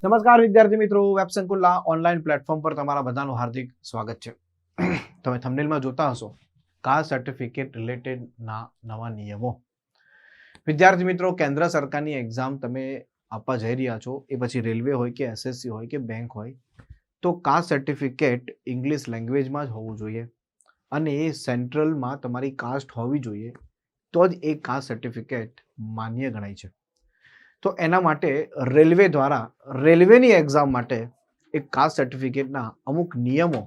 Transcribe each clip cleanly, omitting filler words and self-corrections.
નમસ્કાર વિદ્યાર્થી મિત્રો, વેબ સંકુલના ઓનલાઈન પ્લેટફોર્મ પર તમારા બધાનું હાર્દિક સ્વાગત છે. તમે થંબનેલમાં જોતા હશો કાસ્ટ સર્ટિફિકેટ રિલેટેડના નવા નિયમો. વિદ્યાર્થી મિત્રો, કેન્દ્ર સરકારની એક્ઝામ તમે આપવા જઈ રહ્યા છો, એ પછી રેલવે હોય કે એસએસસી હોય કે બેંક હોય, તો કાસ્ટ સર્ટિફિકેટ ઇંગ્લિશ લેંગ્વેજમાં જ હોવું જોઈએ અને એ સેન્ટ્રલમાં તમારી કાસ્ટ હોવી જોઈએ, તો જ એ કાસ્ટ સર્ટિફિકેટ માન્ય ગણાય છે. તો એના માટે રેલવે દ્વારા રેલવેની એક્ઝામ માટે એક કાસ્ટ સર્ટિફિકેટના અમુક નિયમો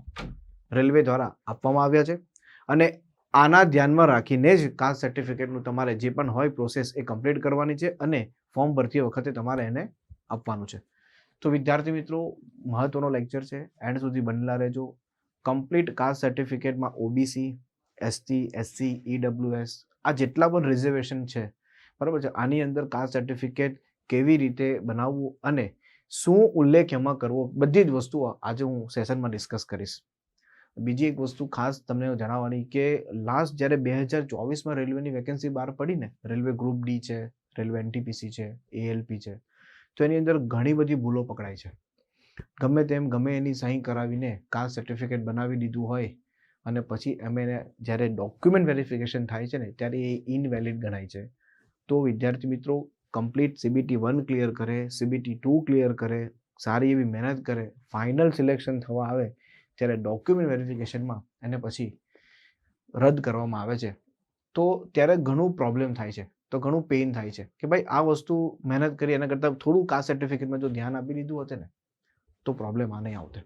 રેલવે દ્વારા આપવામાં આવ્યા છે અને આના ધ્યાનમાં રાખીને જ કાસ્ટ સર્ટિફિકેટનું તમારે જે પણ હોય પ્રોસેસ એ કમ્પ્લીટ કરવાની છે અને ફોર્મ ભરતી વખતે તમારે એને આપવાનું છે. તો વિદ્યાર્થી મિત્રો, મહત્વનો લેક્ચર છે, એન્ડ સુધી બનેલા રહેજો. કમ્પ્લીટ કાસ્ટ સર્ટિફિકેટમાં ઓબીસી, એસટી, એસસી, ઈડબ્લ્યુએસ આ જેટલા પણ રિઝર્વેશન છે, બરાબર છે, આની અંદર કાસ્ટ સર્ટિફિકેટ કેવી રીતે બનાવવું અને શું ઉલ્લેખ એમાં કરવો, બધી જ વસ્તુઓ આજે હું સેશનમાં ડિસ્કસ કરીશ. બીજી એક વસ્તુ ખાસ તમને જણાવવાની કે લાસ્ટ જ્યારે 2024માં રેલવેની વેકેન્સી બહાર પડી ને, રેલવે ગ્રુપ ડી છે, રેલવે એનટીપીસી છે, એએલપી છે, તો એની અંદર ઘણી બધી ભૂલો પકડાય છે. ગમે તેમ ગમે એની સહી કરાવીને કાસ્ટ સર્ટિફિકેટ બનાવી દીધું હોય અને પછી એમને જ્યારે ડોક્યુમેન્ટ વેરિફિકેશન થાય છે ને, ત્યારે એ ઇનવેલિડ ગણાય છે. તો વિદ્યાર્થી મિત્રો, કમ્પ્લીટ CBT 1 ક્લિયર કરે, CBT 2 ક્લિયર કરે, સારી એવી મહેનત કરે, ફાઇનલ સિલેક્શન થવા આવે ત્યારે ડોક્યુમેન્ટ વેરિફિકેશનમાં એને પછી રદ કરવામાં આવે છે, તો ત્યારે ઘણું પ્રોબ્લેમ થાય છે, તો ઘણું પેઇન થાય છે કે ભાઈ આ વસ્તુ મહેનત કરી એના કરતાં થોડું કાસ્ટ સર્ટિફિકેટમાં જો ધ્યાન આપી દીધું હોત ને તો પ્રોબ્લેમ આ નહીં આવતે.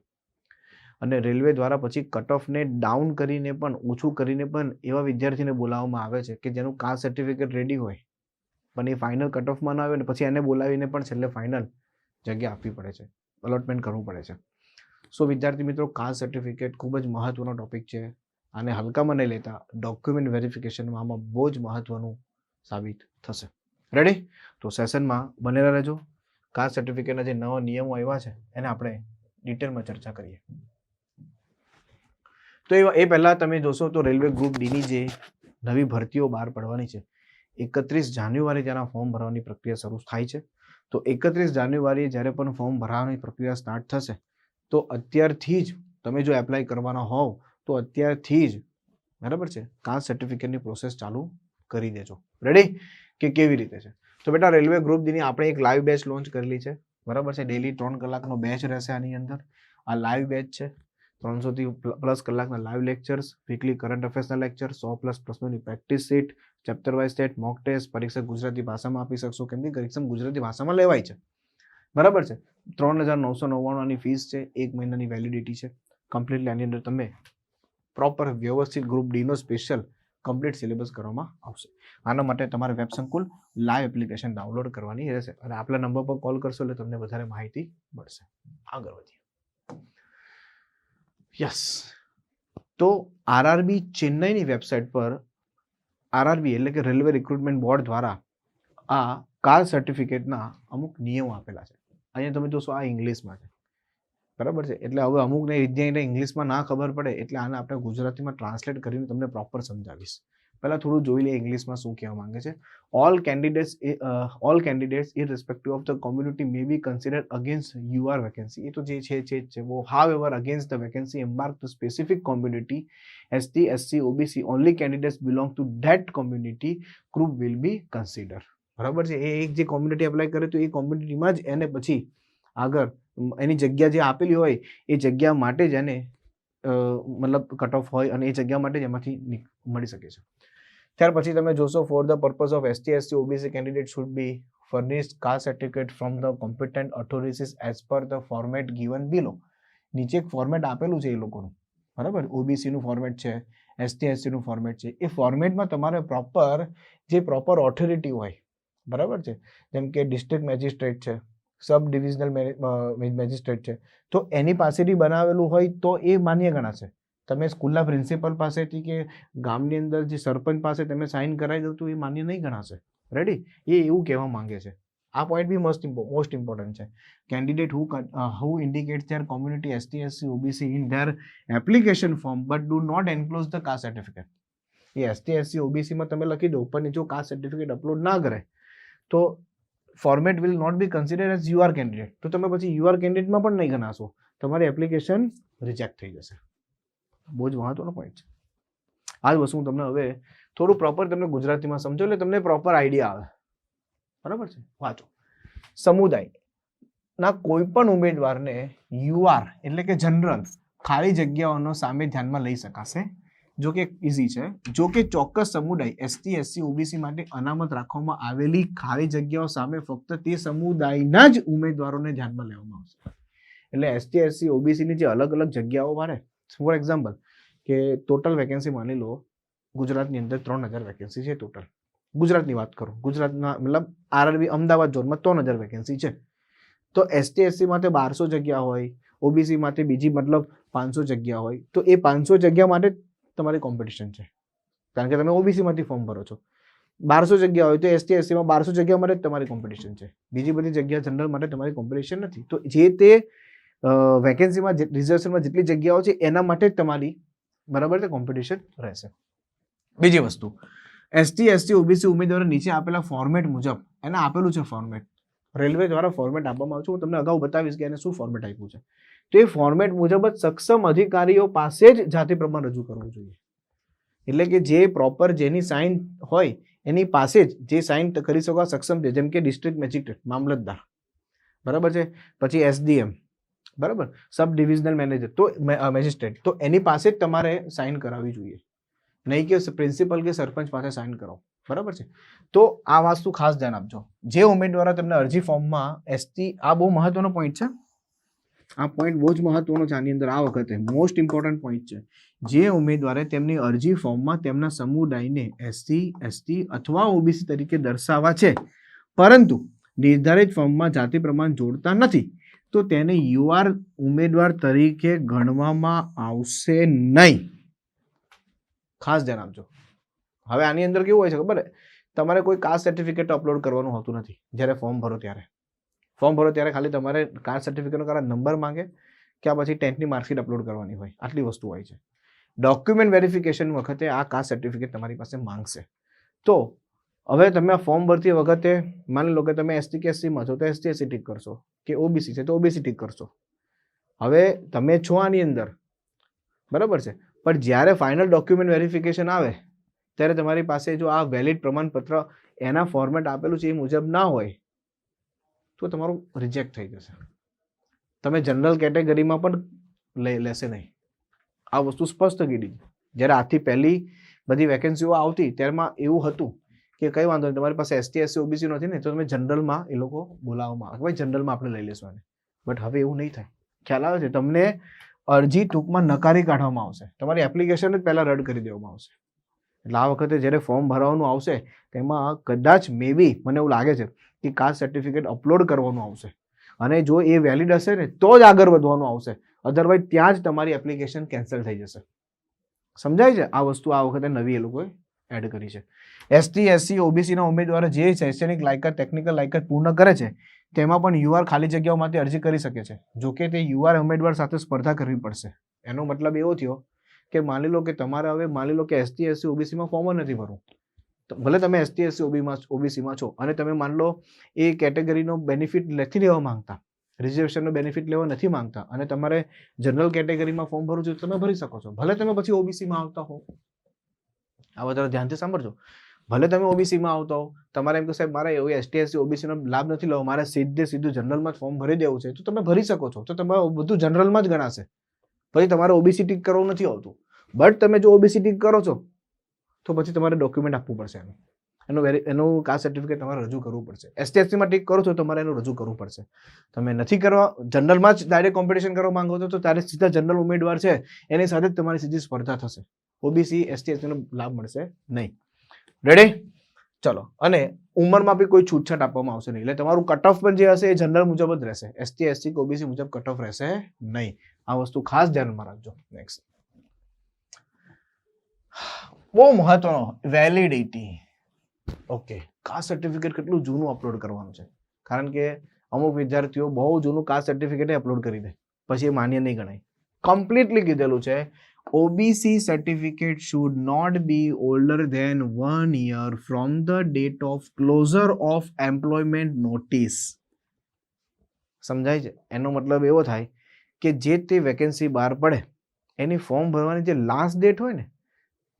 અને રેલવે દ્વારા પછી કટ ઓફને ડાઉન કરીને પણ, ઓછું કરીને પણ એવા વિદ્યાર્થીને બોલાવવામાં આવે છે કે જેનું કાસ્ટ સર્ટિફિકેટ રેડી હોય પણ એ ફાઇનલ કટ ઓફમાં ના આવે ને પછી એને બોલાવીને પણ છેલ્લે ફાઇનલ જગ્યા આપવી પડે છે, અલોટમેન્ટ કરવું પડે છે. સો વિદ્યાર્થી મિત્રો, કાસ્ટ સર્ટિફિકેટ ખૂબ જ મહત્વનો ટોપિક છે, આને હલકામાં નહીં લેતા. ડોક્યુમેન્ટ વેરિફિકેશનમાં આમાં બહુ જ મહત્વનું સાબિત થશે. રેડી? તો સેશનમાં બનેલા રહેજો. કાસ્ટ સર્ટિફિકેટના જે નવા નિયમો આવ્યા છે એને આપણે ડિટેલમાં ચર્ચા કરીએ. તો એ પહેલાં તમે જોશો તો રેલવે ગ્રુપ ડીની જે નવી ભરતીઓ બહાર પડવાની છે, 31 જાન્યુઆરી તેના ફોર્મ ભરવાની પ્રક્રિયા શરૂ થાય છે. તો 31 જાન્યુઆરીએ જ્યારે પણ ફોર્મ ભરવાની પ્રક્રિયા સ્ટાર્ટ થશે તો અત્યારથી જ તમે જો એપ્લાય કરવાના હોવ તો અત્યારથી જ, બરાબર છે, કાસ્ટ સર્ટિફિકેટની પ્રોસેસ ચાલુ કરી દેજો. રેડી? કે કેવી રીતે છે? તો બેટા, રેલવે ગ્રુપ ડીની આપણે એક લાઈવ બેચ લોન્ચ કરેલી છે, બરાબર છે. ડેલી 3 કલાકનો બેચ રહેશે આની અંદર. આ લાઈવ બેચ છે, 300+ કલાકના લાઈવ લેક્ચર્સ, વીકલી કરંટ અફેર્સના લેક્ચર, 100+ પ્રશ્નોની practice sheet, chapter wise TET, mock test, પરીક્ષા ગુજરાતી ભાષામાં આપી શકશો કેમ કે પરીક્ષા ગુજરાતી ભાષામાં લેવાય છે, બરાબર છે. 3,999 ફીસ છે, 1 મહિનાની વેલિડિટી છે. કમ્પ્લીટલી આની અંદર તમે પ્રોપર વ્યવસ્થિત ગ્રુપ ડીનો સ્પેશિયલ કમ્પ્લીટ સિલેબસ કરવામાં આવશે. આના માટે તમારે વેબ સંકુલ લાઈવ એપ્લિકેશન ડાઉનલોડ કરવાની રહેશે અને આપણા નંબર પર કોલ કરશો એટલે તમને વધારે માહિતી મળશે. આગળ વધીએ. યસ, તો આરઆરબી ચેન્નઈની વેબસાઇટ પર આરઆરબી એટલે કે રેલવે રિક્રુટમેન્ટ બોર્ડ દ્વારા આ કાસ્ટ સર્ટિફિકેટના અમુક નિયમો આપેલા છે. અહીંયા તમે જોશો આ ઇંગ્લિશમાં છે, બરાબર છે. એટલે હવે અમુકને વિદ્યાર્થીને ઇંગ્લિશમાં ના ખબર પડે એટલે આને આપણે ગુજરાતીમાં ટ્રાન્સલેટ કરીને તમને પ્રોપર સમજાવીશ. પહેલાં થોડું જોઈ લઈએ ઇંગ્લિશમાં શું કહેવા માંગે છે. All candidates irrespective of the community may be considered against your vacancy. એ તો જે છે वो however against the vacancy embarked to specific community ST SC OBC only candidates belong to that community group will be considered. બરાબર છે. એ એક જે community apply કરે તો એ કોમ્યુનિટીમાં જ એને પછી આગળ એની જગ્યા જે આપેલી હોય એ જગ્યા માટે જ એને મતલબ કટ ઓફ હોય અને એ જગ્યા માટે જ એમાંથી મળી શકે છે. ત્યાર પછી તમે જોશો for the purpose of ST SC OBC candidate should be furnished caste certificate from the competent authorities as per the format given below. નીચે એક ફોર્મેટ આપેલું છે એ લોકોનું, બરાબર. ઓબીસીનું ફોર્મેટ છે, ST SCનું ફોર્મેટ છે. એ ફોર્મેટમાં તમારે પ્રોપર ઓથોરિટી હોય, બરાબર છે, જેમ કે ડિસ્ટ્રિક્ટ મેજિસ્ટ્રેટ છે, સબ ડિવિઝનલ મેજિસ્ટ્રેટ છે, તો એની પાસેથી બનાવેલું હોય તો એ માન્ય ગણાશે. તમે સ્કૂલના પ્રિન્સિપલ પાસેથી કે ગામની અંદર જે સરપંચ પાસે તમે સાઇન કરાવી દો તો એ માન્ય નહીં ગણાશે. રેડી? એ એવું કહેવા માંગે છે. આ પોઈન્ટ બી મોસ્ટ ઇમ્પોર્ટન્ટ છે. Candidate who indicates their community ST SC OBC in their application form but do not enclose the caste certificate. એ ST SC OBCમાં તમે લખી દો પણ જો કાસ્ટ સર્ટિફિકેટ અપલોડ ના કરે તો format will not be consider as you are candidate. તો તમે પછી યુ આર કેન્ડિડેટમાં પણ નહીં ગણાશો, તમારી એપ્લિકેશન રિજેક્ટ થઈ જશે. બહુ જ મહત્વનો પોઈન્ટ છે. આ જ વસ્તુ હું તમને હવે થોડું પ્રોપર તમને ગુજરાતીમાં સમજો એટલે તમને પ્રોપર આઈડિયા આવે. બરાબર છે? વાંચો. સમુદાયના કોઈ પણ ઉમેદવારને યુઆર એટલે કે જનરલ ખાલી જગ્યાઓનો સામે ધ્યાનમાં લઈ શકાશે. જો કે ઇઝી છે. જો કે ચોક્કસ સમુદાય એસટી એસસી ઓબીસી માટે અનામત રાખવામાં આવેલી ખાલી જગ્યાઓ સામે ફક્ત તે સમુદાયના જ ઉમેદવારોને ધ્યાનમાં લેવામાં આવશે. એટલે એસટી એસસી ઓબીસી ની જે અલગ અલગ જગ્યાઓ મારે, ફોર એક્ઝામ્પલ કે ટોટલ વેકેન્સી માની લો ગુજરાતની અંદર 3000 વેકેન્સી છે ટોટલ. ગુજરાતની વાત કરું, ગુજરાતના મતલબ આરઆરબી અમદાવાદ ઝોનમાં 3000 વેકેન્સી છે. તો એસટી એસસી માટે 1200 જગ્યા હોય, ઓબીસી માટે બીજી મતલબ 500 જગ્યા હોય, તો એ 500 જગ્યા માટે તમારી કોમ્પિટિશન છે, કારણ કે તમે ઓબીસી માંથી ફોર્મ ભરો છો. 1200 જગ્યા હોય તો એસટી એસસીમાં 1200 જગ્યા માટે જ તમારી કોમ્પિટિશન છે. બીજી બધી જગ્યા જનરલ માટે તમારી કોમ્પિટિશન નથી. તો જે તે વેકેન્સીમાં રિઝર્વેશનમાં જેટલી જગ્યાઓ છે એના માટે જ તમારી બરાબર છે કોમ્પિટિશન રહેશે. બીજી વસ્તુ, એસટી એસસી ઓબીસી ઉમેદવારો નીચે આપેલા ફોર્મેટ મુજબ, એને આપેલું છે ફોર્મેટ, રેલવે દ્વારા ફોર્મેટ આપવામાં આવ્યું છે. હું તમને અગાઉ બતાવીશ કે એને શું ફોર્મેટ આપ્યું છે. તો એ ફોર્મેટ મુજબ જ સક્ષમ અધિકારીઓ પાસે જ જાતિ પ્રમાણ રજૂ કરવું જોઈએ. એટલે કે જે પ્રોપર જેની સાઇન હોય એની પાસે જ જે સાઇન કરી શકવા સક્ષમ છે, જેમ કે ડિસ્ટ્રિક્ટ મેજિસ્ટ્રેટ, મામલતદાર, બરાબર છે, પછી એસડીએમ, બરાબર, સબ ડિવિઝનલ મેનેજર, તો મેજિસ્ટ્રેટ, તો એની પાસે જ તમારે સાઇન કરાવવી જોઈએ, નહીં કે પ્રિન્સિપલ કે સરપંચ પાસે સાઇન કરાવો. બરાબર છે? તો આ વસ્તુ ખાસ ધ્યાન આપજો. જે ઉમેદવારો તમને અરજી ફોર્મમાં એસટી, આ બહુ મહત્વનો પોઈન્ટ છે. આ પોઈન્ટ બહુ જ મહત્વનો છે. આની અંદર આ વખતે મોસ્ટ ઇમ્પોર્ટન્ટ પોઈન્ટ છે. જે ઉમેદવારે તેમની અરજી ફોર્મમાં તેમના સમુદાયને એસસી એસટી અથવા ઓબીસી તરીકે દર્શાવવા છે, પરંતુ નિર્ધારિત ફોર્મમાં જાતિ પ્રમાણ જોડતા નથી, તો તેને યુઆર ઉમેદવાર તરીકે ગણવામાં આવશે નહીં. ખાસ ધ્યાન આપજો. હવે આની અંદર કેવું હોય છે ખબર? તમારે કોઈ કાસ્ટ સર્ટિફિકેટ અપલોડ કરવાનું હોતું નથી. જ્યારે ફોર્મ ભરો ત્યારે ખાલી તમારે કાસ્ટ સર્ટિફિકેટનો કરા નંબર માંગે કે પછી 10th ની માર્કશીટ અપલોડ કરવાની હોય, આટલી વસ્તુ હોય છે. ડોક્યુમેન્ટ વેરિફિકેશન વખતે આ કાસ્ટ સર્ટિફિકેટ તમારી પાસે માંગશે. તો હવે તમે આ ફોર્મ ભરતી વખતે માની લો કે તમે એસટી કે એસસીમાં છો તો એસટી એસસી ટીક કરશો, કે ઓબીસી છે તો ઓબીસી ટીક કરશો. હવે તમે છો આની અંદર, બરાબર છે, પણ જ્યારે ફાઇનલ ડોક્યુમેન્ટ વેરિફિકેશન આવે ત્યારે તમારી પાસે જો આ વેલિડ પ્રમાણપત્ર એના ફોર્મેટ આપેલું છે એ મુજબ ના હોય તો તમારું રિજેક્ટ થઈ જશે. તમે જનરલ કેટેગરીમાં પણ લેશે નહીં. આ વસ્તુ સ્પષ્ટ કીધી. જ્યારે આથી પહેલી બધી વેકેન્સીઓ આવતી ત્યારમાં એવું હતું કે કંઈ વાંધો નહીં, તમારી પાસે એસટી એસસી ઓબીસી નથી ને તો તમે જનરલમાં એ લોકો બોલાવવામાં આવે, ભાઈ જનરલમાં આપણે લઈ લેશું એને. બટ હવે એવું નહીં થાય. ખ્યાલ આવે છે તમને? અરજી ટૂંકમાં નકારી કાઢવામાં આવશે, તમારી એપ્લિકેશન જ પહેલા રદ કરી દેવામાં આવશે. એટલે આ વખતે જ્યારે ફોર્મ ભરવાનું આવશે તેમાં કદાચ મે બી મને એવું લાગે છે કે કાસ્ટ સર્ટિફિકેટ અપલોડ કરવાનું આવશે, અને જો એ વેલિડ હશે ને તો જ આગળ વધવાનું આવશે, અધરવાઇઝ ત્યાં જ તમારી એપ્લિકેશન કેન્સલ થઈ જશે. સમજાય છે? આ વસ્તુ આ વખતે નવી એ લોકોએ એડ કરી છે. એસટી એસસી ઓબીસીના ઉમેદવારો જે શૈક્ષણિક લાયકાત ટેકનિકલ લાયકાત પૂર્ણ કરે છે તેમાં પણ યુઆર ખાલી જગ્યાઓ માટે અરજી કરી શકે છે. જોકે તે યુઆર ઉમેદવાર સાથે સ્પર્ધા કરવી પડશે. એનો મતલબ એવો થયો કે માની લો કે તમારે હવે માની લો કે એસટી એસસી ઓબીસીમાં ફોર્મ નથી ભરવું, તો ભલે તમે એસટી એસસી ઓબીસીમાં છો અને તમે માન લો એ કેટેગરીનો બેનિફિટ નથી લેવા માંગતા, રિઝર્વેશનનો બેનિફિટ લેવા નથી માંગતા, અને તમારે જનરલ કેટેગરીમાં ફોર્મ ભરવું છે તો તમે ભરી શકો છો. ભલે તમે પછી ઓબીસીમાં આવતા હો, આ બધા ધ્યાનથી સાંભળજો. ભલે તમે ઓબીસીમાં આવતા હો, તમારે એમ કે સાહેબ મારે એવું એસટી એસસી ઓબીસીનો લાભ નથી લેવો, મારે સીધું જનરલમાં જ ફોર્મ ભરી દેવું છે, તો તમે ભરી શકો છો. તો તમારે બધું જનરલમાં જ ગણાશે. પછી તમારે ઓબીસી ટીક કરવું નથી આવતું. બટ તમે જો ઓબીસી ટીક કરો છો તો પછી તમારે ડોક્યુમેન્ટ આપવું પડશે. એનું કાસ્ટ સર્ટિફિકેટ તમારે રજૂ કરવું પડશે. એસટી એસસીમાં ટીક કરો છો તમારે એનું રજૂ કરવું પડશે. તમે નથી કરવા, જનરલમાં જ ડાયરેક્ટ કોમ્પિટિશન કરવા માંગો છો તો ત્યારે સીધા જનરલ ઉમેદવાર છે એની સાથે જ તમારી સીધી સ્પર્ધા થશે. ઓબીસી એસટી એસસીનો લાભ મળશે નહીં. રેડી? ચલો. અને ઉંમરમાં બી કોઈ છૂટછાટ આપવામાં આવશે નહીં. એટલે તમારું કટ ઓફ પણ જે હશે એ જનરલ મુજબ જ રહેશે. એસટી એસસી કે ઓબીસી મુજબ કટ ઓફ રહેશે નહીં. આ વસ્તુ ખાસ ધ્યાનમાં રાખજો. નેક્સ્ટ બહુ મહત્વનો, વેલિડિટી. ઓકે, કાસ્ટ સર્ટિફિકેટ કેટલું જૂનું અપલોડ કરવાનું છે, કારણ કે અમુક વિદ્યાર્થીઓ બહુ જૂનું કાસ્ટ સર્ટિફિકેટ અપલોડ કરી દે પછી એ માન્ય નહીં ગણાય. કમ્પ્લીટલી કીધેલું છે OBC certificate should not be older than 1 year from the date of closure of employment notice. સમજાય છે? એનો મતલબ એવો થાય કે જે તે વેકેન્સી બહાર પડે એની ફોર્મ ભરવાની જે લાસ્ટ ડેટ હોય ને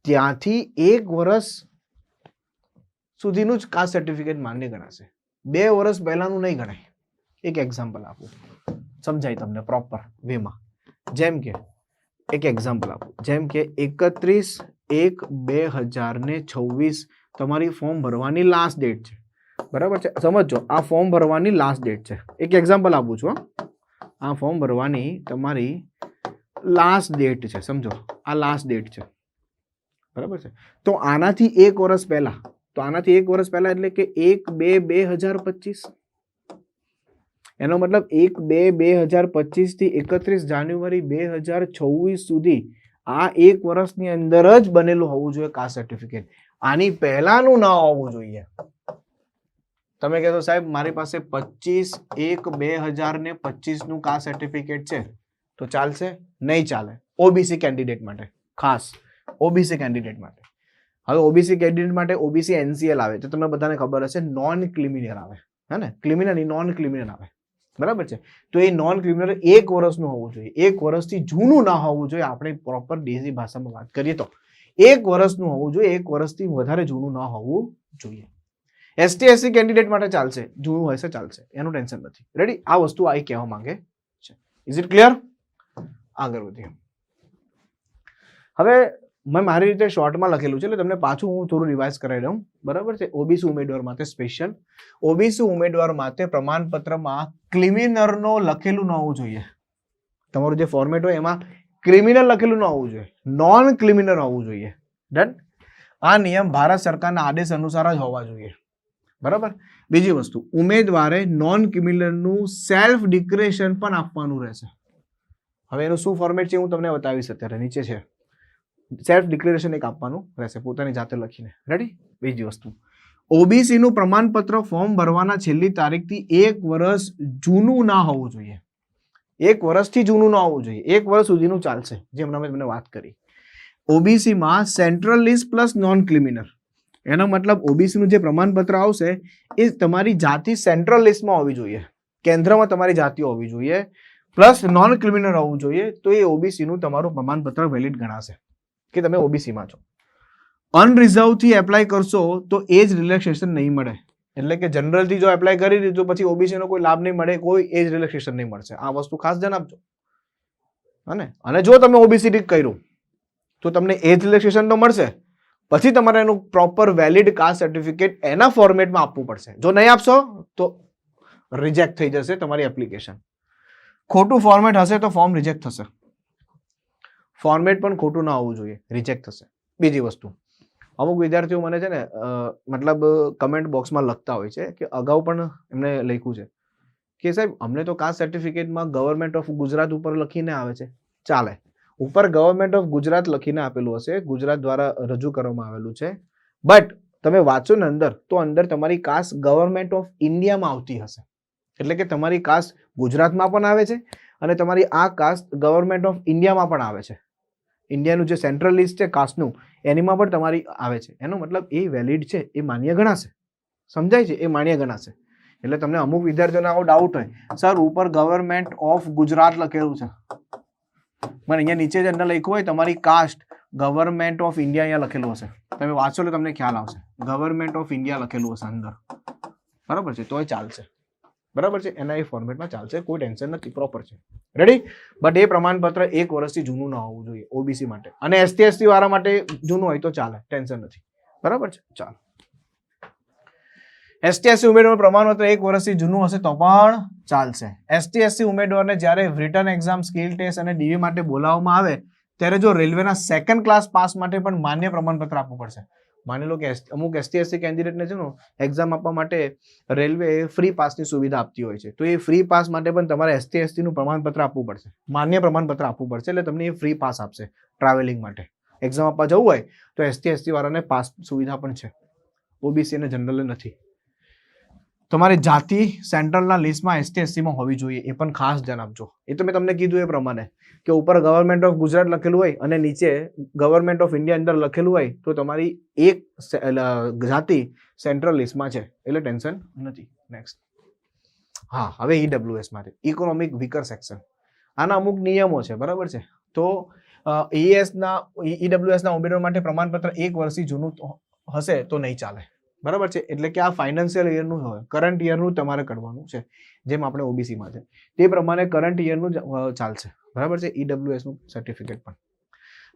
ત્યાંથી 1 વર્ષ સુધીનું જ કાસ્ટ સર્ટિફિકેટ માન્ય ગણાશે. 2 વર્ષ પહેલાનું નહીં ગણાય. એક એક્ઝામ્પલ આપું, સમજાય તમને પ્રોપર વેમાં. જેમ કે એક એક્ઝામ્પલ આપું, જેમ કે 31/1/2026 તમારી ફોર્મ ભરવાની લાસ્ટ ડેટ છે, બરાબર છે? સમજો, આ ફોર્મ ભરવાની લાસ્ટ ડેટ છે. એક એક્ઝામ્પલ આપું છું. આ ફોર્મ ભરવાની તમારી લાસ્ટ ડેટ છે, સમજો આ લાસ્ટ ડેટ છે, બરાબર છે? તો આનાથી 1 વર્ષ પહેલા, તો આનાથી 1 વર્ષ પહેલા એટલે કે 1/2/2025. એનો મતલબ 1/2/2025 થી 31 જાન્યુઆરી 2026 સુધી આ 1 વર્ષની અંદર જ બનેલું હોવું જોઈએ કાસ્ટ સર્ટિફિકેટ. આની પહેલાનું ના હોવું જોઈએ. તમે કહેશો સાહેબ મારી પાસે 25/1/2025 નું કાસ્ટ સર્ટિફિકેટ છે, તો ચાલશે? નહીં ચાલે. ઓબીસી કેન્ડિડેટ માટે, ખાસ ઓબીસી કેન્ડિડેટ માટે. હવે ઓબીસી કેન્ડિડેટ માટે ઓબીસી એનસીએલ આવે, તો તમને બધાને ખબર હશે નોન ક્રિમિનલ આવે, હે ને? ક્રિમિનલ નહીં, નોન ક્રિમિનલ આવે, બરાબર છે? તો એ નોન ક્રિમિનલ 1 વર્ષનું હોવું જોઈએ, 1 વર્ષથી જૂનું ના હોવું જોઈએ. આપણે પ્રોપર દેશી ભાષામાં વાત કરીએ તો 1 વર્ષનું હોવું જોઈએ, 1 વર્ષથી વધારે જૂનું ના હોવું જોઈએ. એસટી એસસી કેન્ડિડેટ માટે ચાલશે, જૂનું હશે ચાલશે, એનું ટેન્શન નથી. રેડી? આ વસ્તુ આ કહેવા માંગે છે. Is it clear? આગળ વધીએ. હવે મેં મારી રીતે શોર્ટમાં લખેલું છે એટલે તમને પાછું હું થોડું રિવાઇઝ કરાવી દઉં, બરાબર છે? ઓબીસી ઉમેદવાર માટે સ્પેશિયલ, ઓબીસી ઉમેદવાર માટે પ્રમાણપત્રમાં ક્રિમિનલનો લખેલું ન હોવું જોઈએ. તમારું જે ફોર્મેટ હોય એમાં ક્રિમિનલ લખેલું ન હોવું જોઈએ, નોન ક્રિમિનલ હોવું જોઈએ. ડન? આ નિયમ ભારત સરકારના આદેશ અનુસાર જ હોવા જોઈએ, બરાબર? બીજી વસ્તુ, ઉમેદવારે નોન ક્રિમિનલનું સેલ્ફ ડિક્લેરેશન પણ આપવાનું રહેશે. હવે એનું શું ફોર્મેટ છે હું તમને બતાવીશ, અત્યારે નીચે છે. સેલ્ફ ડિક્લેરેશન એક આપવાનું રહેશે પોતાની જાતે લખીને. રેડી? બીજી વસ્તુ, ઓબીસી નું પ્રમાણપત્ર ફોર્મ ભરવાના છેલ્લી તારીખથી 1 વર્ષ જૂનું ના હોવું જોઈએ. 1 વર્ષથી જૂનું ના હોવું જોઈએ, 1 વર્ષ સુધીનું ચાલશે, જે હમણાં મેં તમને વાત કરી. ઓબીસી માં central list plus non criminal, એનો મતલબ ઓબીસી નું જે પ્રમાણપત્ર આવશે એ તમારી જાતિ સેન્ટ્રલ લિસ્ટમાં હોવી જોઈએ, કેન્દ્રમાં તમારી જાતિ હોવી જોઈએ, પ્લસ નોન ક્રિમિનલ હોવું જોઈએ. તો એ ઓબીસી નું તમારું પ્રમાણપત્ર વેલિડ ગણાશે કે તમે ઓબીસીમાં છો. અનરિઝર્વ થી એપ્લાય કરશો તો એજ રિલેક્સેશન નહીં મળે. એટલે કે જનરલ થી જો એપ્લાય કરી દીધું પછી ઓબીસી નો કોઈ લાભ નહીં મળે, કોઈ એજ રિલેક્સેશન નહીં મળશે. આ વસ્તુ ખાસ ધ્યાન આપજો. અને જો તમે ઓબીસી ટીક કર્યું તો તમને એજ રિલેક્સેશન તો મળશે, પછી તમારે એનું પ્રોપર વેલિડ કાસ્ટ સર્ટિફિકેટ એના ફોર્મેટમાં આપવું પડશે. જો નહીં આપશો તો રિજેક્ટ થઈ જશે તમારી એપ્લિકેશન. ખોટું ફોર્મેટ હશે તો ફોર્મ રિજેક્ટ થશે. ફોર્મેટ પણ ખોટું ના હોવું જોઈએ, રિજેક્ટ થશે. બીજી વસ્તુ, અમુક વિદ્યાર્થીઓ મને છે ને મતલબ કમેન્ટ બોક્સમાં લખતા હોય છે કે અગાઉ પણ એમને લખ્યું છે કે સાહેબ અમને તો કાસ્ટ સર્ટિફિકેટમાં ગવર્મેન્ટ ઓફ ગુજરાત ઉપર લખીને આવે છે. ચાલે, ઉપર ગવર્મેન્ટ ઓફ ગુજરાત લખીને આપેલું હશે, ગુજરાત દ્વારા રજૂ કરવામાં આવેલું છે, બટ તમે વાંચો ને અંદર, તો અંદર તમારી કાસ્ટ ગવર્મેન્ટ ઓફ ઇન્ડિયામાં આવતી હશે. એટલે કે તમારી કાસ્ટ ગુજરાતમાં પણ આવે છે અને તમારી આ કાસ્ટ ગવર્મેન્ટ ઓફ ઇન્ડિયામાં પણ આવે છે. ઇન્ડિયાનું જે સેન્ટ્રલ લિસ્ટ છે કાસ્ટનું એનીમાં પણ તમારી આવે છે. એનો મતલબ એ વેલિડ છે, એ માન્ય ગણાશે. સમજાય છે? એ માન્ય ગણાશે. એટલે તમને અમુક વિદ્યાર્થીઓને આવો ડાઉટ હોય, સર ઉપર ગવર્મેન્ટ ઓફ ગુજરાત લખેલું છે, પણ અહીંયા નીચે જે અંદર લખ્યું હોય તમારી કાસ્ટ ગવર્મેન્ટ ઓફ ઇન્ડિયા અહીંયા લખેલું હશે, તમે વાંચો એટલે તમને ખ્યાલ આવશે. ગવર્મેન્ટ ઓફ ઇન્ડિયા લખેલું હશે અંદર, બરાબર છે, તોય ચાલશે. બરાબર છે? એના એ ફોર્મેટમાં ચાલશે, કોઈ ટેન્શન નથી, પ્રોપર છે. રેડી? બટ એ પ્રમાણપત્ર 1 વર્ષથી જૂનું ના હોવું જોઈએ ઓબીસી માટે, અને એસટી એસટી વાળા માટે જૂનું હોય તો ચાલે, ટેન્શન નથી. બરાબર છે? ચાલો, એસટી એસસી ઉમેદવાર પ્રમાણપત્ર 1 વર્ષથી જૂનું હશે તો પણ ચાલશે. એસટી એસસી ઉમેદવારને જ્યારે રિટન એક્ઝામ, સ્કિલ ટેસ્ટ અને ડીવી માટે બોલાવવામાં આવે ત્યારે જો રેલવેના 2nd ક્લાસ પાસ માટે પણ માન્ય પ્રમાણપત્ર આપવું પડશે. માની લો કે અમુક એસટી એસસી કેન્ડિડેટને છે ને એક્ઝામ આપવા માટે રેલવે ફ્રી પાસની સુવિધા આપતી હોય છે, તો એ ફ્રી પાસ માટે પણ તમારે એસટી એસટી નું પ્રમાણપત્ર આપવું પડશે, માન્ય પ્રમાણપત્ર આપવું પડશે, એટલે તમને એ ફ્રી પાસ આપશે ટ્રાવેલિંગ માટે. એક્ઝામ આપવા જવું હોય તો એસટી એસટી વાળાને પાસ સુવિધા પણ છે, ઓબીસી અને જનરલ નથી. તમારી જાતિ સેન્ટ્રલના લિસ્ટમાં ST SC માં હોવી જોઈએ, એ પણ ખાસ ધ્યાન આપજો. એ તો મેં તમને કીધું એ પ્રમાણે કે ઉપર ગવર્મેન્ટ ઓફ ગુજરાત લખેલું હોય અને નીચે ગવર્મેન્ટ ઓફ ઇન્ડિયા અંદર લખેલું હોય તો તમારી એક જાતિ સેન્ટ્રલ લિસ્ટમાં છે એટલે ટેન્શન નથી. નેક્સ્ટ, હા, હવે EWS માટે ઇકોનોમિક વીકર સેક્શન, આના અમુક નિયમો છે, બરાબર છે. તો EWS ના ઉમેદવાર માટે પ્રમાણપત્ર 1 વર્ષથી જૂનું હશે તો નહીં ચાલે, બરાબર છે. એટલે કે આ ફાઇનાન્શિયલ યરનું હોય, કરંટ યરનું તમારે કરવાનું છે, જેમ આપણે OBCમાં છે તે પ્રમાણે કરંટ યરનું ચાલશે, બરાબર છે. EWS નું સર્ટિફિકેટ પણ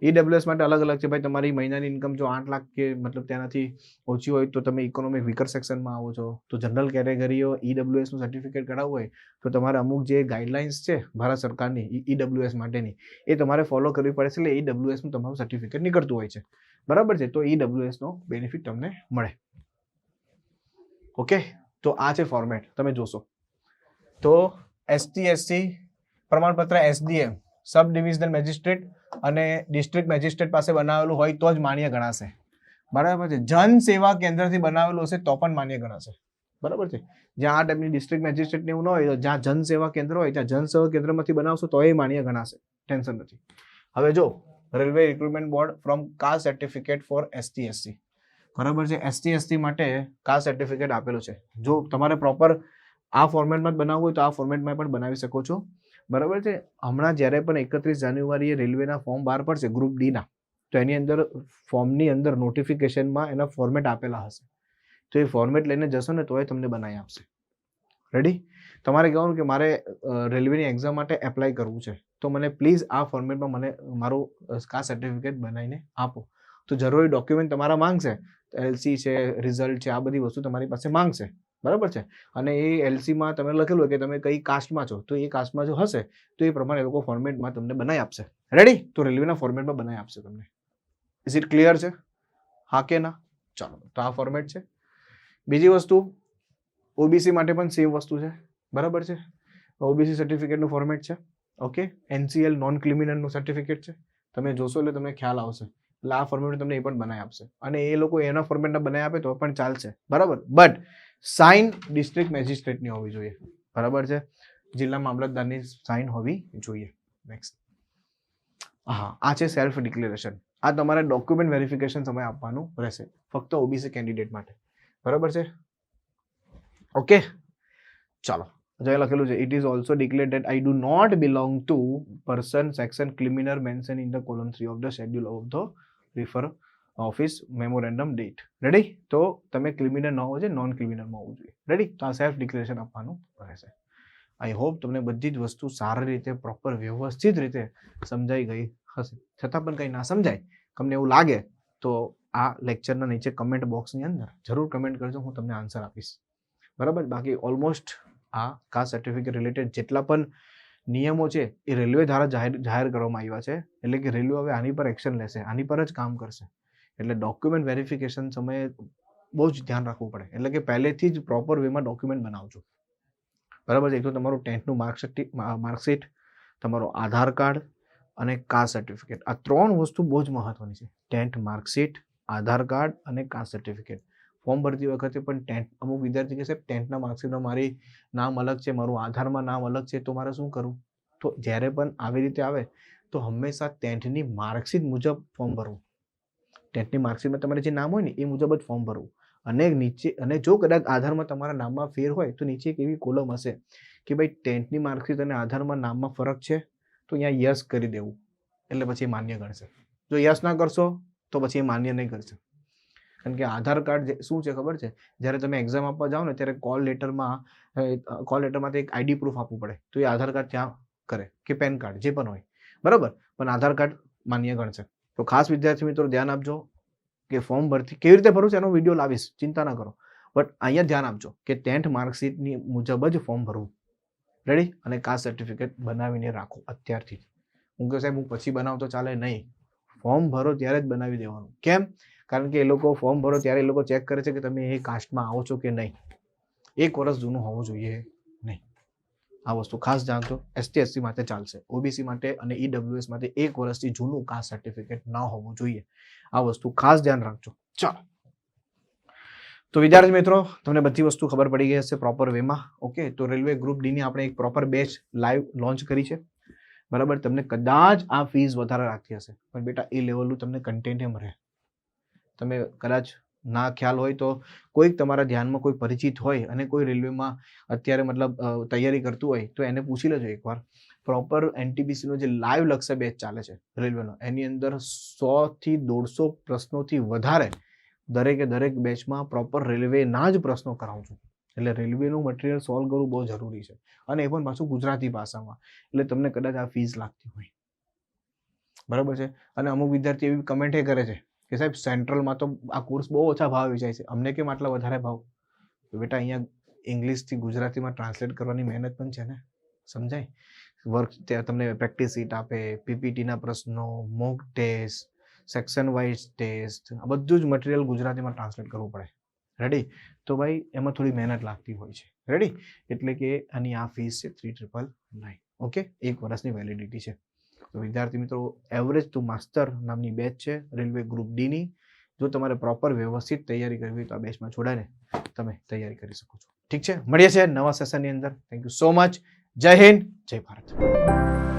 EWS માટે અલગ અલગ છે ભાઈ. તમારી મહિનાની ઇન્કમ જો 8 લાખ કે મતલબ તેનાથી ઓછી હોય તો તમે ઇકોનોમિક વીકર સેક્શનમાં આવો છો. તો જનરલ કેટેગરીઓ EWS નું સર્ટિફિકેટ કઢાવવું હોય તો તમારે અમુક જે ગાઈડલાઇન્સ છે ભારત સરકારની EWS માટેની એ તમારે ફોલો કરવી પડે છે. એટલે EWS નું તમારું સર્ટિફિકેટ નીકળતું હોય છે, બરાબર છે. તો EWS નો બેનિફિટ તમને મળે. ઓકે, તો આ છે ફોર્મેટ, તમે જોશો તો ST SC પ્રમાણપત્ર SDM સબ ડિવિઝનલ મેજિસ્ટ્રેટ અને ડિસ્ટ્રિક્ટ મેજિસ્ટ્રેટ પાસે બનાવેલું હોય તો જ માન્ય ગણાશે, બરાબર છે. જન સેવા કેન્દ્રથી બનાવેલું હશે તો પણ માન્ય ગણાશે, બરાબર છે. જ્યાં આ ટાઈપની ડિસ્ટ્રિક્ટ મેજિસ્ટ્રેટ એવું ન હોય તો જ્યાં જન સેવા કેન્દ્ર હોય ત્યાં જન સેવા કેન્દ્રમાંથી બનાવશો તો એ માન્ય ગણાશે, ટેન્શન નથી. હવે જો railway recruitment board from caste certificate four ST SC, બરાબર છે. ST SC માટે કાસ્ટ સર્ટિફિકેટ આપેલું છે. જો તમારે પ્રોપર આ ફોર્મેટમાં જ બનાવવું હોય તો આ ફોર્મેટમાં પણ બનાવી શકો છો, બરાબર છે. હમણાં જ્યારે પણ 31 જાન્યુઆરીએ રેલવેના ફોર્મ બહાર પડશે ગ્રુપ ડી ના, તો એની અંદર ફોર્મની અંદર નોટિફિકેશનમાં એના ફોર્મેટ આપેલા હશે. તો એ ફોર્મેટ લઈને જશો ને તો એ તમને બનાવી આપશે. રેડી? તમારે કહેવાનું કે મારે રેલવેની એક્ઝામ માટે એપ્લાય કરવું છે તો મને પ્લીઝ આ ફોર્મેટમાં મને મારું કાસ્ટ સર્ટિફિકેટ બનાવીને આપો. તો જરૂરી ડોક્યુમેન્ટ તમારા માંગશે, LC છે, રિઝલ્ટ છે, આ બધી વસ્તુ તમારી પાસે માંગશે, બરાબર છે. અને એ LCમાં તમે લખેલું હોય કે તમે કઈ કાસ્ટમાં છો, તો એ કાસ્ટમાં જો હશે તો એ પ્રમાણે લોકો ફોર્મેટમાં તમને બનાવી આપશે. રેડી? તો રેલવેના ફોર્મેટમાં બનાવી આપશે તમને. ઇઝ ઇટ ક્લિયર છે? હા કે ના? ચાલો, તો આ ફોર્મેટ છે. બીજી વસ્તુ, OBC માટે પણ સેમ વસ્તુ છે, બરાબર છે. OBC સર્ટિફિકેટનું ફોર્મેટ છે. ઓકે, NCL નોન ક્રિમિનલનું સર્ટિફિકેટ છે. તમે જોશો એટલે તમને ખ્યાલ આવશે. એટલે આ ફોર્મેટ તમને એ પણ બનાવી આપશે અને એ લોકો એના ફોર્મેટના બનાવી આપે તો પણ ચાલશે, બરાબર. બટ સાઇન ડિસ્ટ્રિક્ટ મેજિસ્ટ્રેટની હોવી જોઈએ, બરાબર છે. જિલ્લા મામલતદારની સાઇન હોવી જોઈએ. નેક્સ્ટ, હા, આ છે સેલ્ફ ડિક્લેરેશન. આ તમારે ડોક્યુમેન્ટ વેરિફિકેશન સમય આપવાનું રહેશે ફક્ત OBC કેન્ડિડેટ માટે, બરાબર છે. ઓકે, ચાલો. જે લખેલું છે, it is also declare that I do not belong to person section criminal mention in the column 3 of the schedule of the refer office memorandum date. Ready? તો તમે ક્રિમિનલ ન હોવો જોઈએ, નોન ક્રિમિનલમાં હોવું જોઈએ. રેડી? તો આ સેલ્ફ ડિક્લેરેશન આપવાનું રહેશે. આઈ હોપ તમને બધી જ વસ્તુ સારી રીતે પ્રોપર વ્યવસ્થિત રીતે સમજાઈ ગઈ હશે. છતાં પણ કંઈ ના સમજાય, તમને એવું લાગે તો આ લેક્ચરના નીચે કમેન્ટ બોક્સની અંદર જરૂર કમેન્ટ કરજો, હું તમને આન્સર આપીશ, બરાબર. બાકી ઓલમોસ્ટ આ કાસ્ટ સર્ટિફિકેટ રિલેટેડ જેટલા પણ નિયમો છે એ રેલવે દ્વારા જાહેર કરવામાં આવ્યા છે. એટલે કે રેલવે હવે આની પર એક્શન લેશે, આની પર જ કામ કરશે. એટલે ડોક્યુમેન્ટ વેરિફિકેશન સમયે બહુ જ ધ્યાન રાખવું પડે. એટલે કે પહેલેથી જ પ્રોપર વેમાં ડોક્યુમેન્ટ બનાવજો, બરાબર છે. એક તો તમારું 10th નું માર્કશીટ, તમારો આધાર કાર્ડ અને કાસ્ટ સર્ટિફિકેટ, આ 3 વસ્તુ બહુ જ મહત્વની છે. 10th માર્કશીટ, આધાર કાર્ડ અને કાસ્ટ સર્ટિફિકેટ. ફોર્મ ભરતી વખતે પણ અમુક વિદ્યાર્થી કહેશે 10th ના માર્કશીટમાં મારી નામ અલગ છે, મારું આધારમાં નામ અલગ છે, તો મારે શું કરવું? તો જ્યારે પણ આવી રીતે આવે તો હંમેશા 10th ની માર્કશીટ મુજબ ફોર્મ ભરવું. 10th ની માર્કશીટમાં તમારે જે નામ હોય ને એ મુજબ જ ફોર્મ ભરવું. અને નીચે, અને જો કદાચ આધારમાં તમારા નામમાં ફેર હોય તો નીચે એક એવી કોલમ હશે કે ભાઈ 10th ની માર્કશીટ અને આધારમાં નામમાં ફરક છે તો અહીંયા યસ કરી દેવું, એટલે પછી એ માન્ય ગણશે. જો યસ ના કરશો તો પછી એ માન્ય નહીં કરશે. કારણ કે આધાર કાર્ડ શું છે ખબર છે? જ્યારે તમે એક્ઝામ આપવા જાઓ ને ત્યારે કોલ લેટરમાં એક ID પ્રૂફ આપવું પડે, તો એ આધાર કાર્ડ ત્યાં કરે કે પેન કાર્ડ જે પણ હોય, બરાબર. પણ આધાર કાર્ડ માન્ય ગણશે. તો ખાસ વિદ્યાર્થી મિત્રો ધ્યાન આપજો કે ફોર્મ ભરતી કેવી રીતે ભરવું છે એનો વિડીયો લાવીશ, ચિંતા ના કરો. બટ અહીંયા ધ્યાન આપજો કે 10th માર્કશીટની મુજબ જ ફોર્મ ભરવું. રેડી? અને કાસ્ટ સર્ટિફિકેટ બનાવીને રાખો અત્યારથી. હું કહે સાહેબ હું પછી બનાવતો ચાલે નહીં, ફોર્મ ભરો ત્યારે જ બનાવી દેવાનું. કેમ? કારણ કે એ લોકો ફોર્મ ભરો ત્યારે એ લોકો ચેક કરે છે કે તમે એ કાસ્ટમાં આવો છો કે નહીં. 1 વર્ષ જૂનું હોવું જોઈએ નહીં. આ વસ્તુ ખાસ જાણજો. ST SC માટે ચાલશે, OBC માટે અને EWS માટે 1 વર્ષથી જૂનું કાસ્ટ સર્ટિફિકેટ ન હોવું જોઈએ. આ વસ્તુ ખાસ ધ્યાન રાખજો. ચાલો, તો વિદ્યાર્થી મિત્રો, તમને બધી વસ્તુ ખબર પડી ગઈ હશે પ્રોપર વેમાં. ઓકે, તો રેલવે ગ્રુપ ડી ની આપણે એક પ્રોપર બેચ લાઈવ લોન્ચ કરી છે. બરાબર, તમને કદાચ આ ફીસ વધારે રાખતી હશે, પણ બેટા એ લેવલનું તમને કન્ટેન્ટ એમ રહે. તમે કદાચ ના ખ્યાલ હોય તો કોઈક તમારા ધ્યાનમાં કોઈ પરિચિત હોય અને કોઈ રેલવેમાં અત્યારે મતલબ તૈયારી કરતું હોય તો એને પૂછી લેજો એકવાર. પ્રોપર એનટીપીસી નો જે લાઈવ લક્ષ્ય બેચ ચાલે છે રેલવેનો, એની અંદર 100 થી 150 પ્રશ્નોથી વધારે દરેકે દરેક બેચમાં પ્રોપર રેલવેના જ પ્રશ્નો કરાવું છું. એટલે રેલવેનું મટીરિયલ સોલ્વ કરવું બહુ જરૂરી છે, અને એ પણ પાછું ગુજરાતી ભાષામાં. એટલે તમને કદાચ આ ફીસ લાગતી હોય, બરાબર છે. અને અમુક વિદ્યાર્થી એવી કમેન્ટ એ કરે છે કે સાહેબ સેન્ટ્રલમાં તો આ કોર્સ બહુ ઓછા ભાવ વેચાય છે, અમને કેમ આટલા વધારે ભાવ? તો બેટા અહીંયા ઇંગ્લિશથી ગુજરાતીમાં ટ્રાન્સલેટ કરવાની મહેનત પણ છે ને, સમજાય? વર્ક ત્યાં તમને પ્રેક્ટિસ સીટ આપે, પીપીટીના પ્રશ્નો, mock test, section wise test, આ બધું જ મટીરિયલ ગુજરાતીમાં ટ્રાન્સલેટ કરવું પડે. રેડી? તો ભાઈ એમાં થોડી મહેનત લાગતી હોય છે. રેડી? એટલે કે આની આ ફીસ છે 3999. ઓકે, 1 વર્ષની વેલિડિટી છે. તો વિદ્યાર્થી મિત્રો, એવરેજ ટુ માસ્ટર નામની બેચ છે રેલવે ગ્રુપ ડી ની. જો તમારે પ્રોપર વ્યવસ્થિત તૈયારી કરવી હોય તો આ બેચમાં જોડાઈને તમે તૈયારી કરી શકો છો. ઠીક છે, મળીએ છીએ નવા સેશનની અંદર. Thank you so much. જય હિન્દ, જય ભારત.